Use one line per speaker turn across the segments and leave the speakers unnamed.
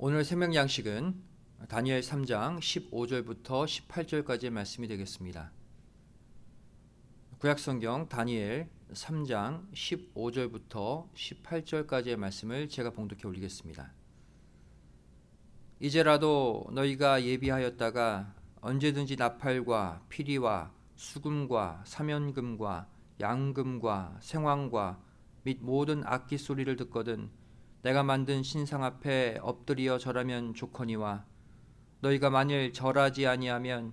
오늘 생명 양식은 다니엘 3장 15절부터 18절까지의 말씀이 되겠습니다. 구약성경 다니엘 3장 15절부터 18절까지의 말씀을 제가 봉독해 올리겠습니다. 이제라도 너희가 예비하였다가 언제든지 나팔과 피리와 수금과 사면금과 양금과 생황과 및 모든 악기 소리를 듣거든 내가 만든 신상 앞에 엎드려 절하면 좋거니와 너희가 만일 절하지 아니하면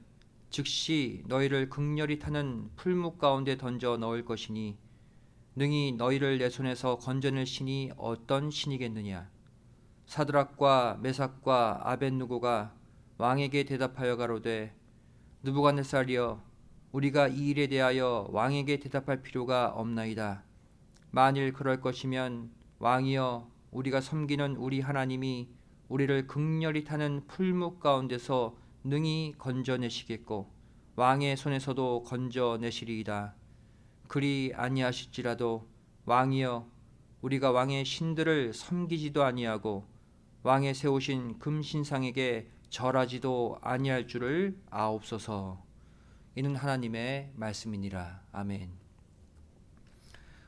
즉시 너희를 극렬히 타는 풀무 가운데 던져 넣을 것이니 능히 너희를 내 손에서 건져낼 신이 어떤 신이겠느냐. 사드락과 메삭과 아벳느고가 왕에게 대답하여 가로되 느부갓네살이여 우리가 이 일에 대하여 왕에게 대답할 필요가 없나이다. 만일 그럴 것이면 왕이여 우리가 섬기는 우리 하나님이 우리를 극렬히 타는 풀무 가운데서 능히 건져내시겠고 왕의 손에서도 건져내시리이다. 그리 아니하실지라도 왕이여 우리가 왕의 신들을 섬기지도 아니하고 왕의 세우신 금신상에게 절하지도 아니할 줄을 아옵소서. 이는 하나님의 말씀이니라. 아멘.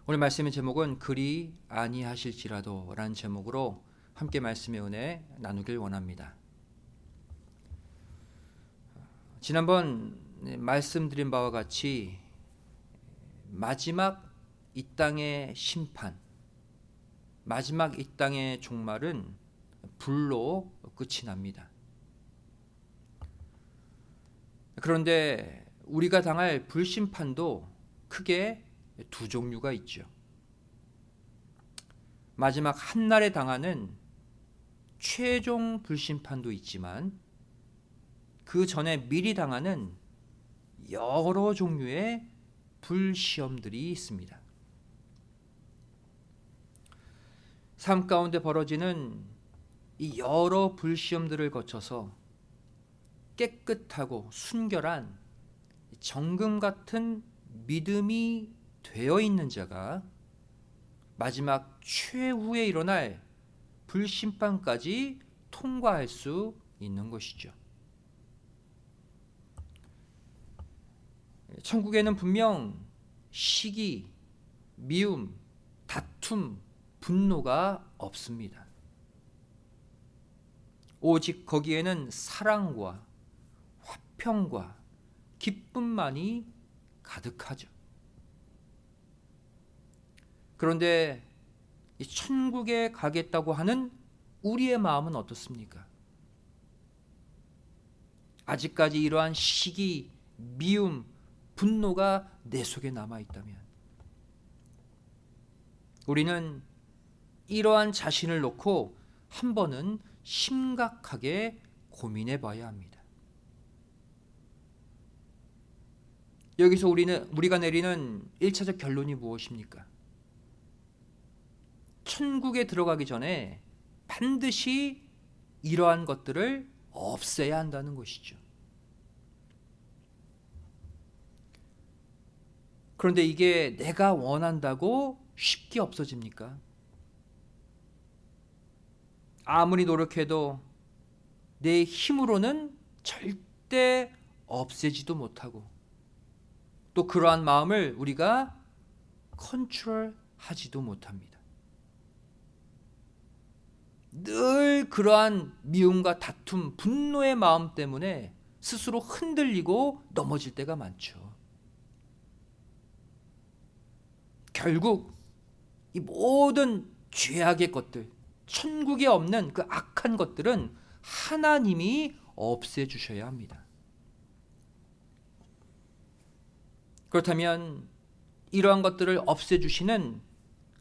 오늘 말씀의 제목은 그리 아니하실지라도 라는 제목으로 함께 말씀의 은혜 나누길 원합니다. 지난번 말씀드린 바와 같이 마지막 이 땅의 심판, 마지막 이 땅의 종말은 불로 끝이 납니다. 그런데 우리가 당할 불심판도 크게 두 종류가 있죠. 마지막 한날에 당하는 최종 불심판도 있지만 그 전에 미리 당하는 여러 종류의 불시험들이 있습니다. 삶 가운데 벌어지는 이 여러 불시험들을 거쳐서 깨끗하고 순결한 정금 같은 믿음이 되어 있는 자가 마지막 최후에 일어날 불심판까지 통과할 수 있는 것이죠. 천국에는 분명 시기, 미움, 다툼, 분노가 없습니다. 오직 거기에는 사랑과 화평과 기쁨만이 가득하죠. 그런데 이 천국에 가겠다고 하는 우리의 마음은 어떻습니까? 아직까지 이러한 시기, 미움, 분노가 내 속에 남아있다면 우리는 이러한 자신을 놓고 한 번은 심각하게 고민해 봐야 합니다. 여기서 우리가 내리는 1차적 결론이 무엇입니까? 천국에 들어가기 전에 반드시 이러한 것들을 없애야 한다는 것이죠. 그런데 이게 내가 원한다고 쉽게 없어집니까? 아무리 노력해도 내 힘으로는 절대 없애지도 못하고 또 그러한 마음을 우리가 컨트롤하지도 못합니다. 늘 그러한 미움과 다툼, 분노의 마음 때문에 스스로 흔들리고 넘어질 때가 많죠. 결국 이 모든 죄악의 것들, 천국에 없는 그 악한 것들은 하나님이 없애주셔야 합니다. 그렇다면 이러한 것들을 없애주시는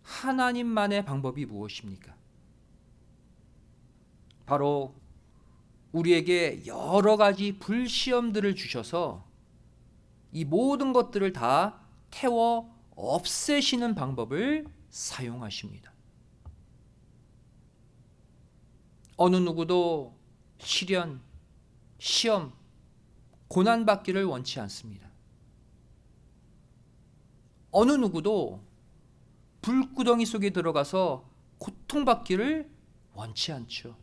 하나님만의 방법이 무엇입니까? 바로 우리에게 여러 가지 불시험들을 주셔서 이 모든 것들을 다 태워 없애시는 방법을 사용하십니다. 어느 누구도 시련, 시험, 고난받기를 원치 않습니다. 어느 누구도 불구덩이 속에 들어가서 고통받기를 원치 않죠.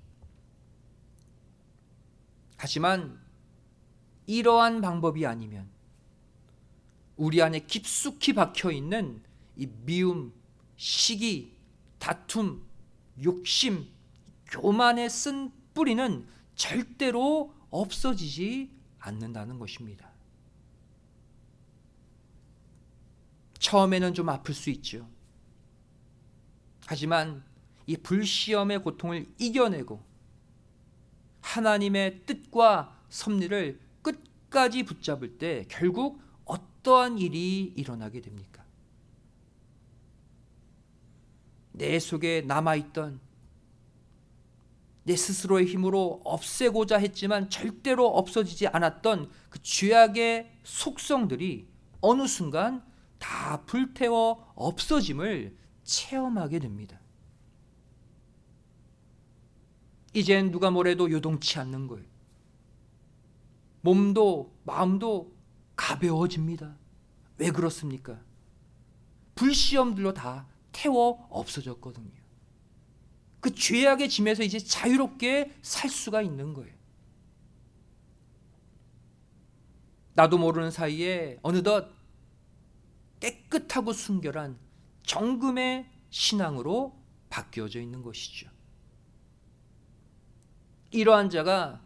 하지만 이러한 방법이 아니면 우리 안에 깊숙이 박혀 있는 이 미움, 시기, 다툼, 욕심, 교만에 쓴 뿌리는 절대로 없어지지 않는다는 것입니다. 처음에는 좀 아플 수 있죠. 하지만 이 불시험의 고통을 이겨내고 하나님의 뜻과 섭리를 끝까지 붙잡을 때 결국 어떠한 일이 일어나게 됩니까? 내 속에 남아있던 내 스스로의 힘으로 없애고자 했지만 절대로 없어지지 않았던 그 죄악의 속성들이 어느 순간 다 불태워 없어짐을 체험하게 됩니다. 이젠 누가 뭐래도 요동치 않는 거예요. 몸도 마음도 가벼워집니다. 왜 그렇습니까? 불시험들로 다 태워 없어졌거든요. 그 죄악의 짐에서 이제 자유롭게 살 수가 있는 거예요. 나도 모르는 사이에 어느덧 깨끗하고 순결한 정금의 신앙으로 바뀌어져 있는 것이죠. 이러한 자가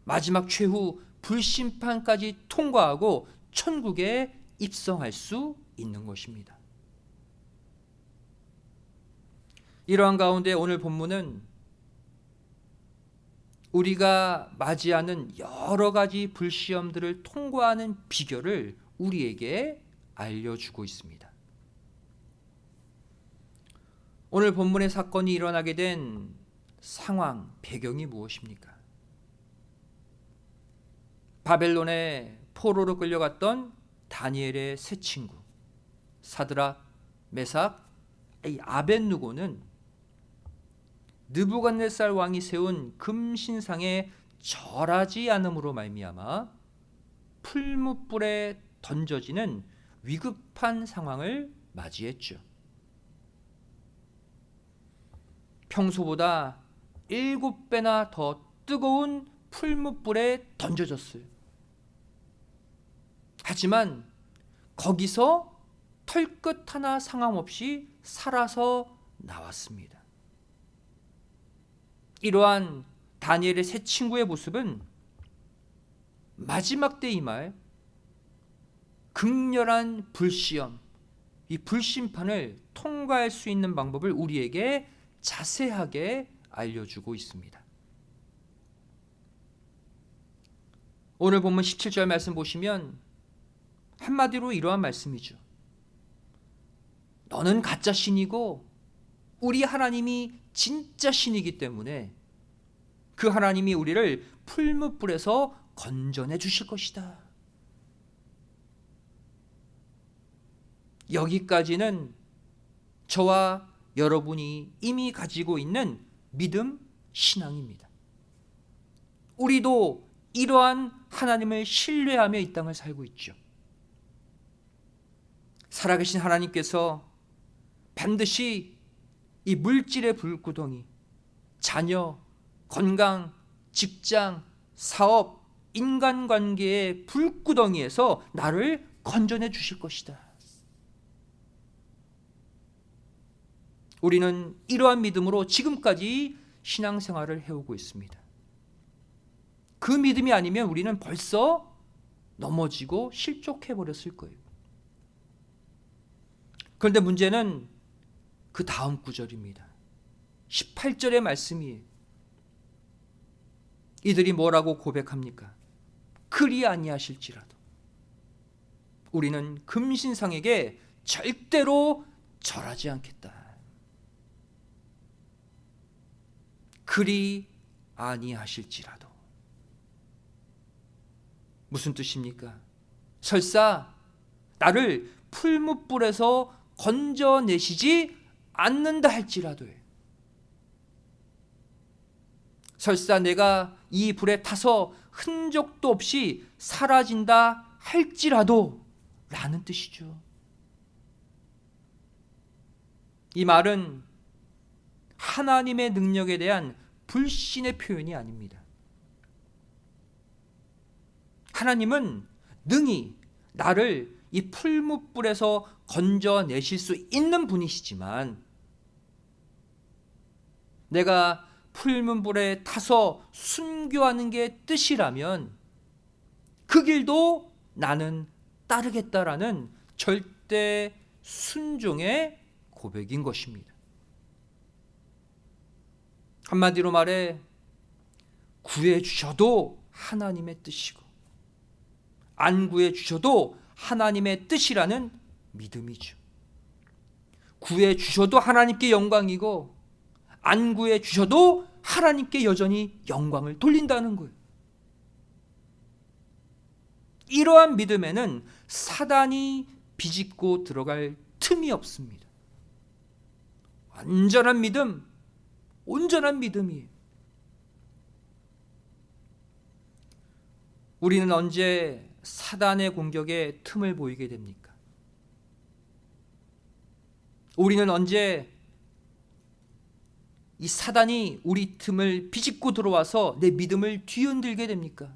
마지막 최후 불심판까지 통과하고 천국에 입성할 수 있는 것입니다. 이러한 가운데 오늘 본문은 우리가 맞이하는 여러 가지 불시험들을 통과하는 비결을 우리에게 알려주고 있습니다. 오늘 본문의 사건이 일어나게 된 상황, 배경이 무엇입니까? 바벨론의 포로로 끌려갔던 다니엘의 세 친구 사드락, 메삭, 아벳느고는 느부갓네살 왕이 세운 금신상에 절하지 않음으로 말미암아 풀무불에 던져지는 위급한 상황을 맞이했죠. 평소보다 7배나 더 뜨거운 풀무불에 던져졌어요. 하지만 거기서 털끝 하나 상함 없이 살아서 나왔습니다. 이러한 다니엘의 세 친구의 모습은 마지막 때 임할 극렬한 불시험, 이 불심판을 통과할 수 있는 방법을 우리에게 자세하게 알려주고 있습니다. 오늘 본문 17절 말씀 보시면 한마디로 이러한 말씀이죠. 너는 가짜 신이고 우리 하나님이 진짜 신이기 때문에 그 하나님이 우리를 풀무불에서 건져내 주실 것이다. 여기까지는 저와 여러분이 이미 가지고 있는 믿음, 신앙입니다. 우리도 이러한 하나님을 신뢰하며 이 땅을 살고 있죠. 살아계신 하나님께서 반드시 이 물질의 불구덩이, 자녀, 건강, 직장, 사업, 인간관계의 불구덩이에서 나를 건져내 주실 것이다. 우리는 이러한 믿음으로 지금까지 신앙생활을 해오고 있습니다. 그 믿음이 아니면 우리는 벌써 넘어지고 실족해버렸을 거예요. 그런데 문제는 그 다음 구절입니다. 18절의 말씀이에요. 이들이 뭐라고 고백합니까? 그리 아니하실지라도 우리는 금신상에게 절대로 절하지 않겠다. 그리 아니하실지라도 무슨 뜻입니까? 설사 나를 풀무불에서 건져내시지 않는다 할지라도요. 설사 내가 이 불에 타서 흔적도 없이 사라진다 할지라도 라는 뜻이죠. 이 말은 하나님의 능력에 대한 불신의 표현이 아닙니다. 하나님은 능히 나를 이 풀무불에서 건져내실 수 있는 분이시지만 내가 풀무불에 타서 순교하는 게 뜻이라면 그 길도 나는 따르겠다라는 절대 순종의 고백인 것입니다. 한마디로 말해 구해 주셔도 하나님의 뜻이고 안 구해 주셔도 하나님의 뜻이라는 믿음이죠. 구해 주셔도 하나님께 영광이고 안 구해 주셔도 하나님께 여전히 영광을 돌린다는 거예요. 이러한 믿음에는 사단이 비집고 들어갈 틈이 없습니다. 완전한 믿음, 온전한 믿음이에요. 우리는 언제 사단의 공격에 틈을 보이게 됩니까? 우리는 언제 이 사단이 우리 틈을 비집고 들어와서 내 믿음을 뒤흔들게 됩니까?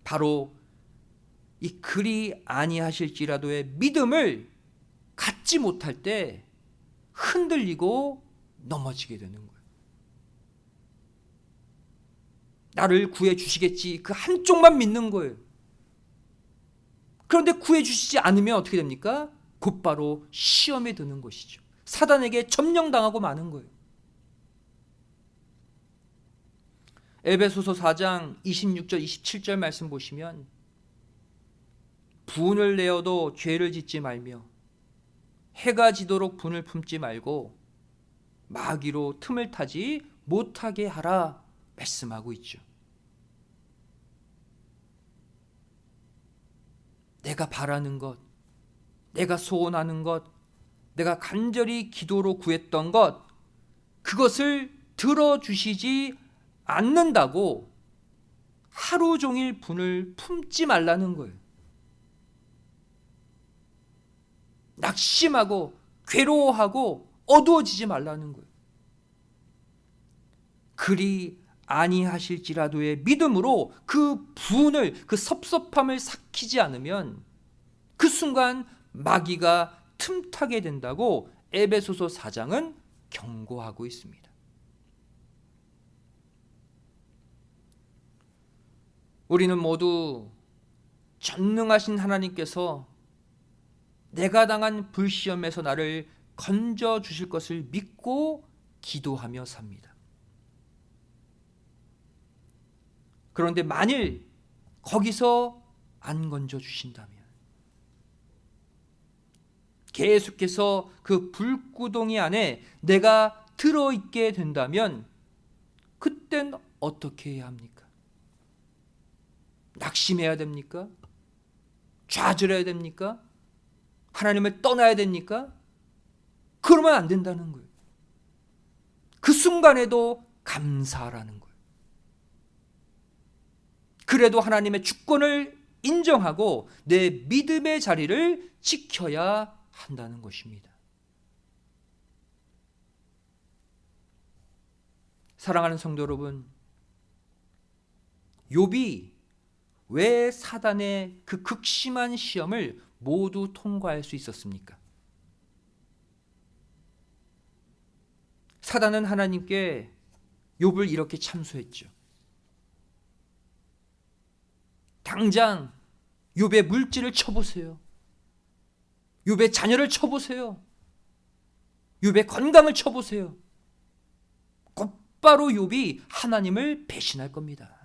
바로 이 그리 아니하실지라도의 믿음을 갖지 못할 때 흔들리고 넘어지게 되는 거예요. 나를 구해 주시겠지 그 한쪽만 믿는 거예요. 그런데 구해 주시지 않으면 어떻게 됩니까? 곧바로 시험에 드는 것이죠. 사단에게 점령당하고 마는 거예요. 에베소서 4장 26절 27절 말씀 보시면 분을 내어도 죄를 짓지 말며 해가 지도록 분을 품지 말고 마귀로 틈을 타지 못하게 하라 말씀하고 있죠. 내가 바라는 것, 내가 소원하는 것, 내가 간절히 기도로 구했던 것, 그것을 들어주시지 않는다고 하루 종일 분을 품지 말라는 거예요. 낙심하고 괴로워하고 어두워지지 말라는 거예요. 그리 아니하실지라도의 믿음으로 그 분을, 그 섭섭함을 삭히지 않으면 그 순간 마귀가 틈타게 된다고 에베소서 4장은 경고하고 있습니다. 우리는 모두 전능하신 하나님께서 내가 당한 불시험에서 나를 건져 주실 것을 믿고 기도하며 삽니다. 그런데 만일 거기서 안 건져 주신다면, 계속해서 그 불구덩이 안에 내가 들어있게 된다면 그땐 어떻게 해야 합니까? 낙심해야 됩니까? 좌절해야 됩니까? 하나님을 떠나야 됩니까? 그러면 안 된다는 거예요. 그 순간에도 감사하라는 거예요. 그래도 하나님의 주권을 인정하고 내 믿음의 자리를 지켜야 한다는 것입니다. 사랑하는 성도 여러분, 욥이 왜 사단의 그 극심한 시험을 모두 통과할 수 있었습니까? 사단은 하나님께 욥을 이렇게 참소했죠. 당장 욥의 물질을 쳐보세요. 욥의 자녀를 쳐보세요. 욥의 건강을 쳐보세요. 곧바로 욥이 하나님을 배신할 겁니다.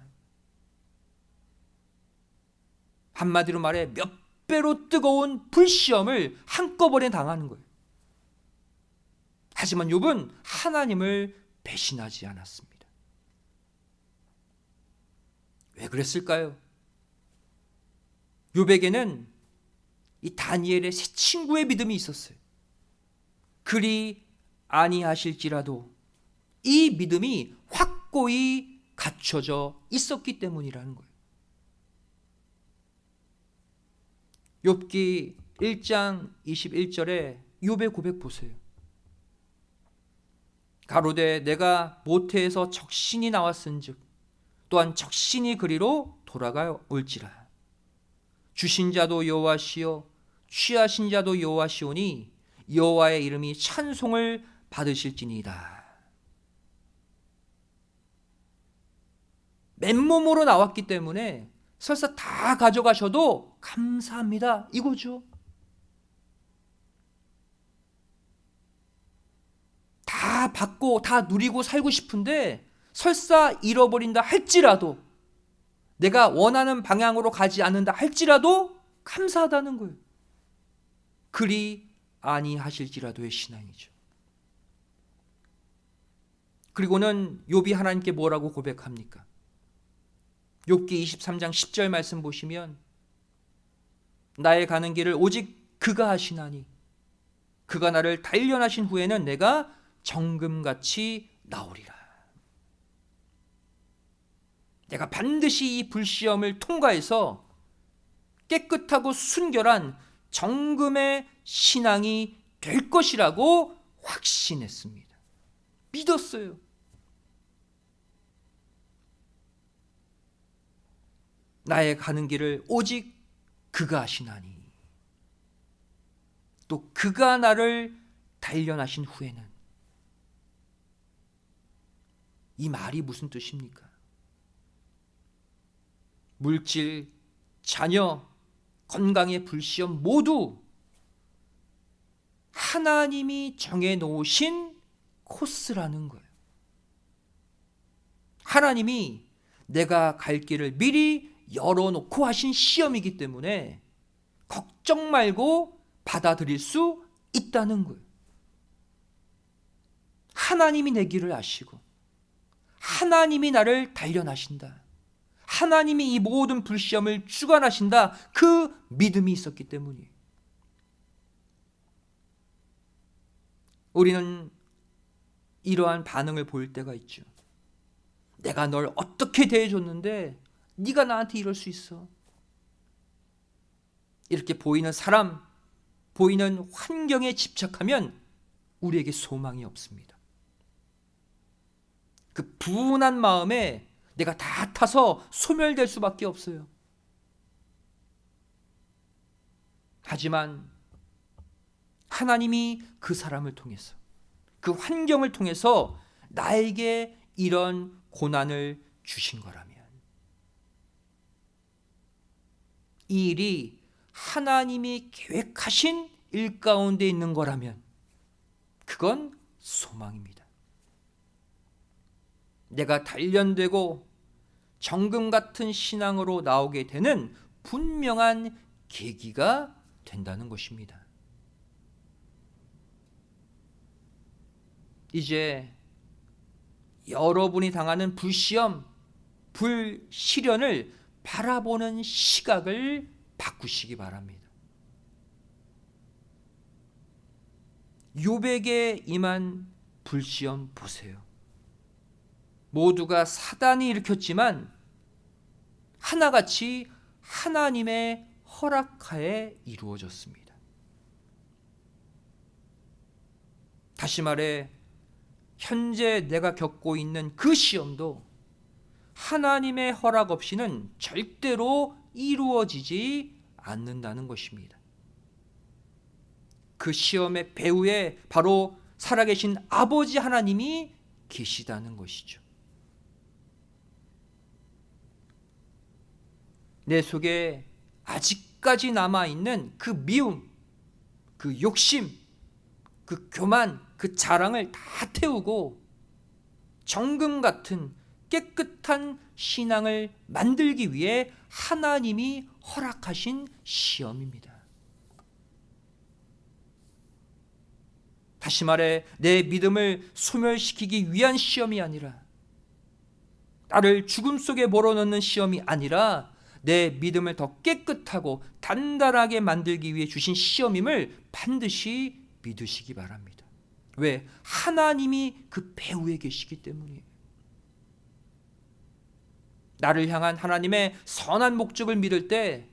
한마디로 말해 몇 배로 뜨거운 불시험을 한꺼번에 당하는 거예요. 하지만 욥은 하나님을 배신하지 않았습니다. 왜 그랬을까요? 욥에게는 이 다니엘의 새 친구의 믿음이 있었어요. 그리 아니하실지라도 이 믿음이 확고히 갖춰져 있었기 때문이라는 거예요. 욥기 1장 21절에 욥의 고백 보세요. 가로되 내가 모태에서 적신이 나왔은즉 또한 적신이 그리로 돌아가 올지라. 주신 자도 여호와시요 취하신 자도 여호와시오니 여호와의 이름이 찬송을 받으실지니이다. 맨몸으로 나왔기 때문에 설사 다 가져가셔도 감사합니다 이거죠. 다 받고 다 누리고 살고 싶은데 설사 잃어버린다 할지라도, 내가 원하는 방향으로 가지 않는다 할지라도 감사하다는 거예요. 그리 아니하실지라도의 신앙이죠. 그리고는 욥이 하나님께 뭐라고 고백합니까? 욥기 23장 10절 말씀 보시면 나의 가는 길을 오직 그가 하시나니 그가 나를 단련하신 후에는 내가 정금같이 나오리라. 내가 반드시 이 불시험을 통과해서 깨끗하고 순결한 정금의 신앙이 될 것이라고 확신했습니다. 믿었어요. 나의 가는 길을 오직 그가 하시나니 또 그가 나를 단련하신 후에는. 이 말이 무슨 뜻입니까? 물질, 자녀, 건강의 불시험 모두 하나님이 정해놓으신 코스라는 거예요. 하나님이 내가 갈 길을 미리 열어놓고 하신 시험이기 때문에 걱정 말고 받아들일 수 있다는 거예요. 하나님이 내 길을 아시고 하나님이 나를 단련하신다. 하나님이 이 모든 불시험을 주관하신다. 그 믿음이 있었기 때문이에요. 우리는 이러한 반응을 보일 때가 있죠. 내가 널 어떻게 대해줬는데 네가 나한테 이럴 수 있어. 이렇게 보이는 사람, 보이는 환경에 집착하면 우리에게 소망이 없습니다. 그 분한 마음에 내가 다 타서 소멸될 수밖에 없어요. 하지만 하나님이 그 사람을 통해서, 그 환경을 통해서 나에게 이런 고난을 주신 거라면, 이 일이 하나님이 계획하신 일 가운데 있는 거라면 그건 소망입니다. 내가 단련되고 정금 같은 신앙으로 나오게 되는 분명한 계기가 된다는 것입니다. 이제 여러분이 당하는 불시험, 불시련을 바라보는 시각을 바꾸시기 바랍니다. 욥에게 임한 불시험 보세요. 모두가 사단이 일으켰지만 하나같이 하나님의 허락하에 이루어졌습니다. 다시 말해 현재 내가 겪고 있는 그 시험도 하나님의 허락 없이는 절대로 이루어지지 않는다는 것입니다. 그 시험의 배후에 바로 살아계신 아버지 하나님이 계시다는 것이죠. 내 속에 아직까지 남아있는 그 미움, 그 욕심, 그 교만, 그 자랑을 다 태우고 정금 같은 깨끗한 신앙을 만들기 위해 하나님이 허락하신 시험입니다. 다시 말해 내 믿음을 소멸시키기 위한 시험이 아니라, 나를 죽음 속에 몰아넣는 시험이 아니라 내 믿음을 더 깨끗하고 단단하게 만들기 위해 주신 시험임을 반드시 믿으시기 바랍니다. 왜? 하나님이 그 배후에 계시기 때문이에요. 나를 향한 하나님의 선한 목적을 믿을 때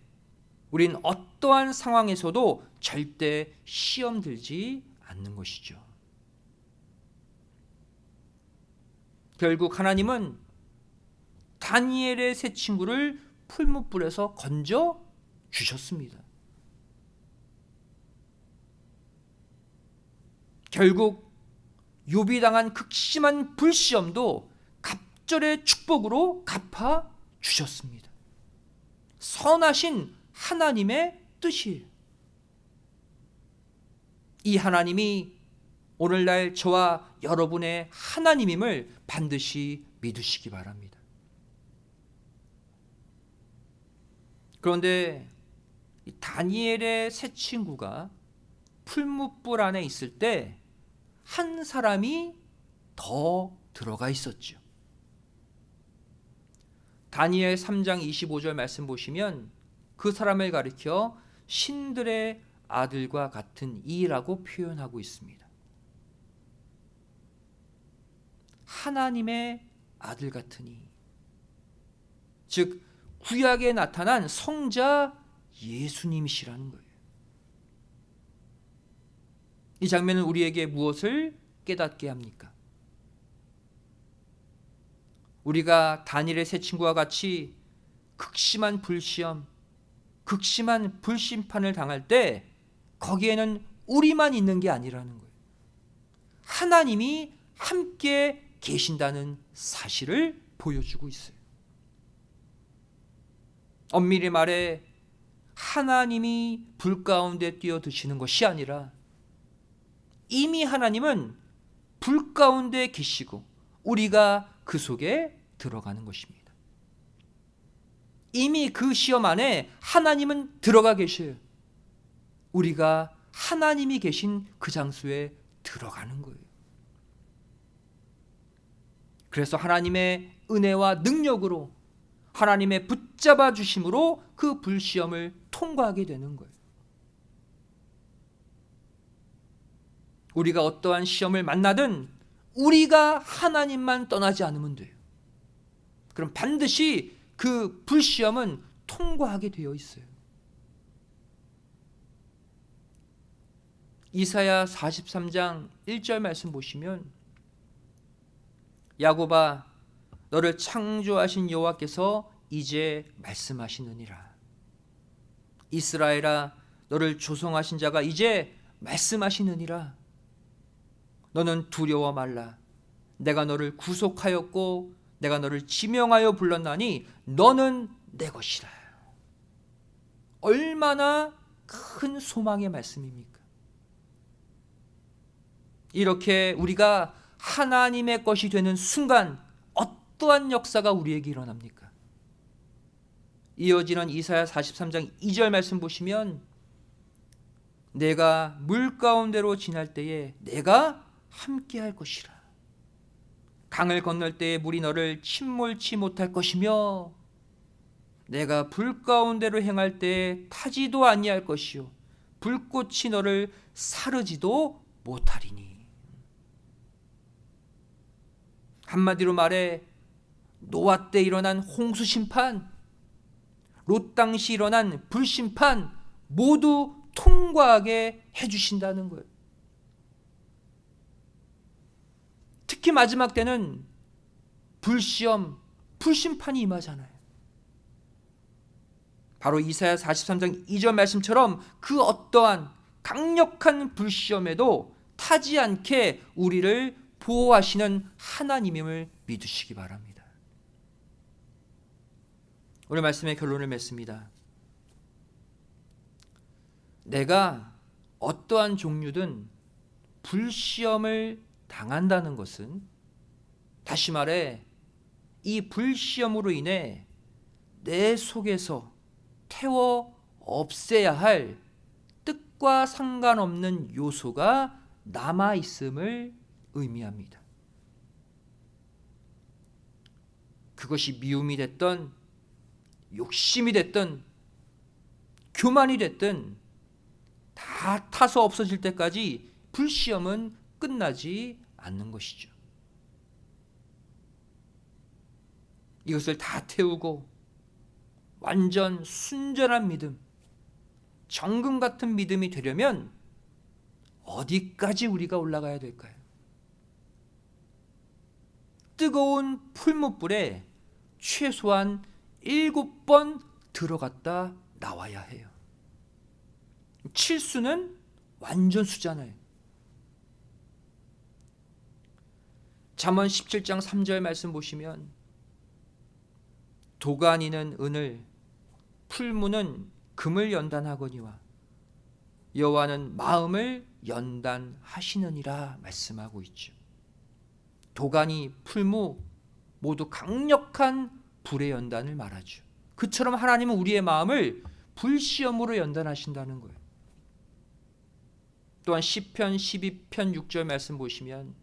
우린 어떠한 상황에서도 절대 시험 들지 않는 것이죠. 결국 하나님은 다니엘의 세 친구를 풀무불에서 건져 주셨습니다. 결국 욥이 당한 극심한 불시험도 갑절의 축복으로 갚아 주셨습니다. 선하신 하나님의 뜻이에요. 이 하나님이 오늘날 저와 여러분의 하나님임을 반드시 믿으시기 바랍니다. 그런데 다니엘의 세 친구가 풀무불 안에 있을 때 한 사람이 더 들어가 있었죠. 다니엘 3장 25절 말씀 보시면 그 사람을 가리켜 신들의 아들과 같은 이라고 표현하고 있습니다. 하나님의 아들 같으니, 즉 구약에 나타난 성자 예수님이시라는 거예요. 이 장면은 우리에게 무엇을 깨닫게 합니까? 우리가 다니엘의 세 친구와 같이 극심한 불시험, 극심한 불심판을 당할 때 거기에는 우리만 있는 게 아니라는 거예요. 하나님이 함께 계신다는 사실을 보여주고 있어요. 엄밀히 말해 하나님이 불 가운데 뛰어드시는 것이 아니라 이미 하나님은 불 가운데 계시고 우리가 그 속에 들어가는 것입니다. 이미 그 시험 안에 하나님은 들어가 계셔요. 우리가 하나님이 계신 그 장소에 들어가는 거예요. 그래서 하나님의 은혜와 능력으로, 하나님의 붙잡아 주심으로 그 불시험을 통과하게 되는 거예요. 우리가 어떠한 시험을 만나든 우리가 하나님만 떠나지 않으면 돼요. 그럼 반드시 그 불시험은 통과하게 되어 있어요. 이사야 43장 1절 말씀 보시면, 야곱아 너를 창조하신 여호와께서 이제 말씀하시느니라. 이스라엘아 너를 조성하신 자가 이제 말씀하시느니라. 너는 두려워 말라. 내가 너를 구속하였고 내가 너를 지명하여 불렀나니 너는 내 것이라. 얼마나 큰 소망의 말씀입니까? 이렇게 우리가 하나님의 것이 되는 순간 어떠한 역사가 우리에게 일어납니까? 이어지는 이사야 43장 2절 말씀 보시면, 내가 물 가운데로 지날 때에 내가 함께 할 것이라. 강을 건널 때에 물이 너를 침몰치 못할 것이며 내가 불 가운데로 행할 때에 타지도 아니할 것이요 불꽃이 너를 사르지도 못하리니. 한마디로 말해 노아 때 일어난 홍수 심판, 롯 당시 일어난 불심판 모두 통과하게 해주신다는 거예요. 특히 마지막 때는 불시험, 불심판이 임하잖아요. 바로 이사야 43장 2절 말씀처럼 그 어떠한 강력한 불시험에도 타지 않게 우리를 보호하시는 하나님임을 믿으시기 바랍니다. 오늘 말씀의 결론을 맺습니다. 내가 어떠한 종류든 불시험을 당한다는 것은, 다시 말해 이 불시험으로 인해 내 속에서 태워 없애야 할 뜻과 상관없는 요소가 남아있음을 의미합니다. 그것이 미움이 됐던, 욕심이 됐던, 교만이 됐든 다 타서 없어질 때까지 불시험은 끝나지 않는 것이죠. 이것을 다 태우고 완전 순전한 믿음, 정금 같은 믿음이 되려면 어디까지 우리가 올라가야 될까요? 뜨거운 풀무불에 최소한 7번 들어갔다 나와야 해요. 칠수는 완전 수잖아요. 잠언 17장 3절 말씀 보시면 도가니는 은을, 풀무는 금을 연단하거니와 여호와는 마음을 연단하시느니라 말씀하고 있죠. 도가니, 풀무 모두 강력한 불의 연단을 말하죠. 그처럼 하나님은 우리의 마음을 불시험으로 연단하신다는 거예요. 또한 시편 12편 6절 말씀 보시면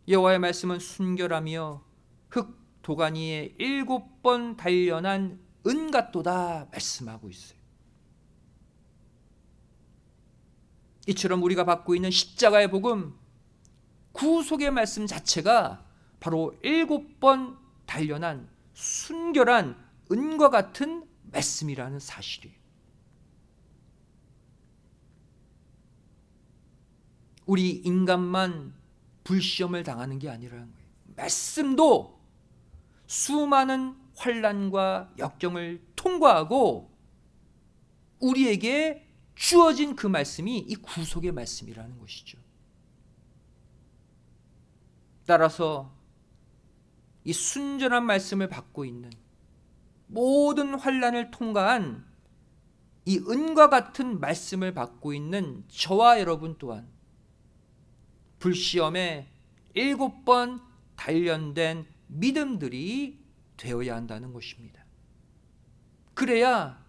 여호와의 말씀은 순결하며 흙 도가니에 7번 단련한 은 같도다 말씀하고 있어요. 이처럼 우리가 받고 있는 십자가의 복음, 구속의 말씀 자체가 바로 7번 단련한 순결한 은과 같은 말씀이라는 사실이에요. 우리 인간만 불시험을 당하는 게 아니라는 거예요. 말씀도 수많은 환난과 역경을 통과하고 우리에게 주어진 그 말씀이 이 구속의 말씀이라는 것이죠. 따라서 이 순전한 말씀을 받고 있는 모든 환난을 통과한 이 은과 같은 말씀을 받고 있는 저와 여러분 또한 불시험에 7번 단련된 믿음들이 되어야 한다는 것입니다. 그래야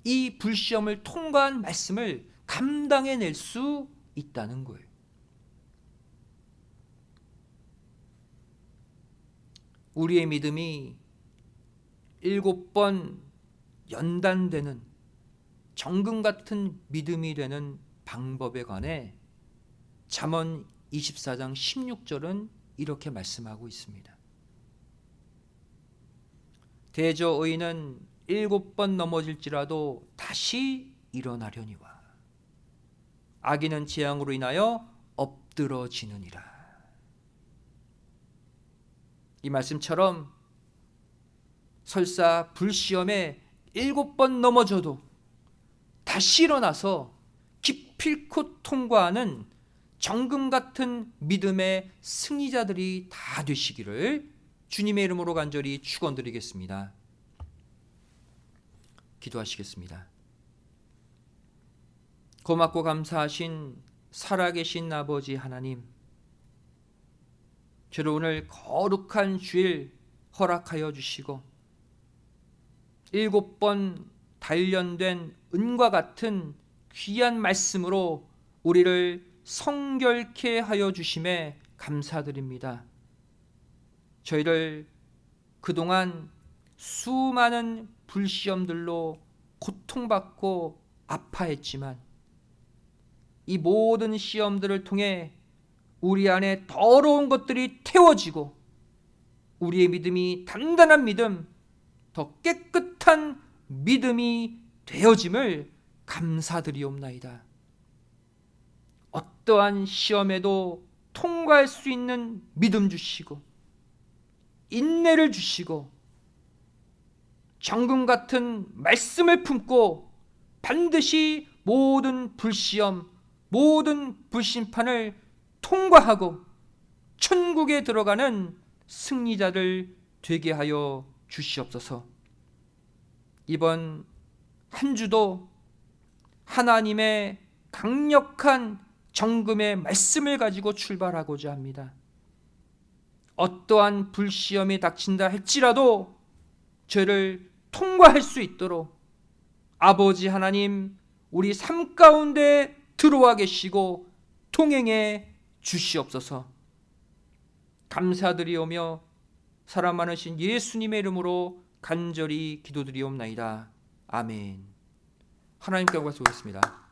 이 불시험을 통과한 말씀을 감당해낼 수 있다는 거예요. 우리의 믿음이 7번 연단되는 정금 같은 믿음이 되는 방법에 관해 잠언 24장 16절은 이렇게 말씀하고 있습니다. 대저 의인은 7번 넘어질지라도 다시 일어나려니와 악인은 재앙으로 인하여 엎드러지느니라. 이 말씀처럼 설사 불시험에 7번 넘어져도 다시 일어나서 기필코 통과하는 정금 같은 믿음의 승리자들이 다 되시기를 주님의 이름으로 간절히 축원드리겠습니다. 기도하시겠습니다. 고맙고 감사하신 살아계신 아버지 하나님, 저를 오늘 거룩한 주일 허락하여 주시고 7번 단련된 은과 같은 귀한 말씀으로 우리를 성결케 하여 주심에 감사드립니다. 저희를 그동안 수많은 불시험들로 고통받고 아파했지만 이 모든 시험들을 통해 우리 안에 더러운 것들이 태워지고 우리의 믿음이 단단한 믿음, 더 깨끗한 믿음이 되어짐을 감사드리옵나이다. 어떠한 시험에도 통과할 수 있는 믿음 주시고 인내를 주시고 정금 같은 말씀을 품고 반드시 모든 불시험, 모든 불심판을 통과하고 천국에 들어가는 승리자들 되게 하여 주시옵소서. 이번 한 주도 하나님의 강력한 정금의 말씀을 가지고 출발하고자 합니다. 어떠한 불시험이 닥친다 할지라도 저를 통과할 수 있도록 아버지 하나님 우리 삶 가운데 들어와 계시고 동행해 주시옵소서. 감사드리오며 사랑 많으신 예수님의 이름으로 간절히 기도드리옵나이다. 아멘. 하나님께 영광 쏘겠습니다.